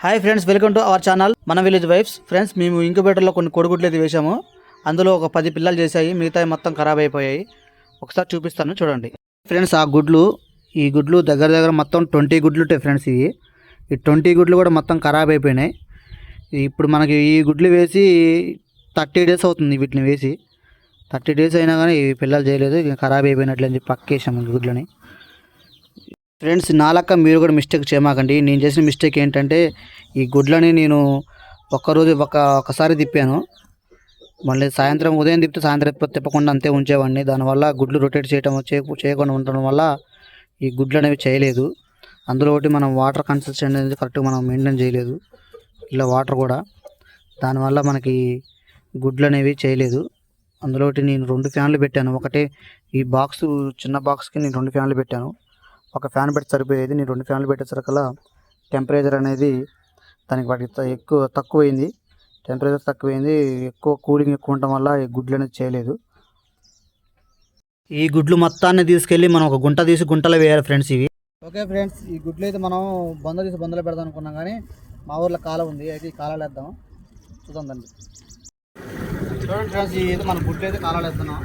Hi friends, welcome to our channel మన village wives. Friends, మేము ఇంక్యుబేటర్లో కొన్ని కోడిగుడ్లు అయితే వేసాము. అందులో ఒక 10 పిల్లలు చేశాయి, మిగతా మొత్తం ఖరాబ్ అయిపోయాయి. ఒకసారి చూపిస్తాను చూడండి ఫ్రెండ్స్. ఈ గుడ్లు దగ్గర మొత్తం 20 గుడ్లు ఉంటాయి ఫ్రెండ్స్. ఈ 20 గుడ్లు కూడా మొత్తం ఖరాబ్ అయిపోయినాయి. ఇప్పుడు మనకి ఈ గుడ్లు వేసి 30 డేస్ అవుతుంది. వీటిని వేసి 30 డేస్ అయినా కానీ ఈ పిల్లలు చేయలేదు, ఖరాబ్ అయిపోయినట్లు అని చెప్పి పక్కేసాము గుడ్లని. ఫ్రెండ్స్, నా లెక్క మీరు కూడా మిస్టేక్ చేయమాకండి. నేను చేసిన మిస్టేక్ ఏంటంటే, ఈ గుడ్లని నేను ఒకసారి తిప్పాను. మళ్ళీ ఉదయం తిప్పితే సాయంత్రం తిప్పకుండా అంతే ఉంచేవాడిని. దానివల్ల గుడ్లు రొటేట్ చేయకుండా ఉండడం వల్ల ఈ గుడ్లు అనేవి చేయలేదు. అందులో ఒకటి మనం వాటర్ కన్సిస్టెన్సీ అనేది కరెక్ట్గా మనం మెయింటైన్ చేయలేదు, ఇలా వాటర్ కూడా. దానివల్ల మనకి గుడ్లు అనేవి చేయలేదు. అందులో ఒకటి నేను 2 ఫ్యాన్లు పెట్టాను. ఒకటే ఈ చిన్న బాక్స్కి నేను 2 ఫ్యాన్లు పెట్టాను. ఒక ఫ్యాన్ పెట్టి సరిపోయేది. నేను 2 ఫ్యాన్లు పెట్టేసరికల్లా టెంపరేచర్ అనేది దానికి తక్కువైంది. టెంపరేచర్ తక్కువైంది, కూలింగ్ ఎక్కువ ఉండటం వల్ల ఈ గుడ్లు అనేది చేయలేదు. ఈ గుడ్లు మొత్తాన్ని తీసుకెళ్ళి మనం ఒక గుంట తీసి గుంటలో వేయాలి ఫ్రెండ్స్ ఇవి. ఓకే ఫ్రెండ్స్, ఈ గుడ్లు అయితే మనం బందలో పెడదాం అనుకున్నాం, కానీ మా ఊర్లో కాలం ఉంది. అయితే ఈ కాలాలు వేద్దాం, చూద్దాం దాన్ని. చూడండి ఫ్రెండ్స్, ఇది మన గుడ్లు అయితే కాలాలు వేస్తున్నాం.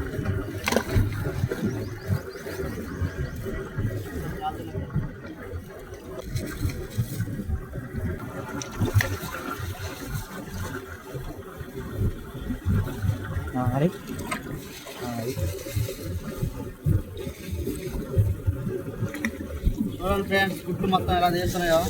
చూడండి ఫ్రెండ్స్, గుడ్లు మొత్తం ఎలా చేస్తున్నాయో.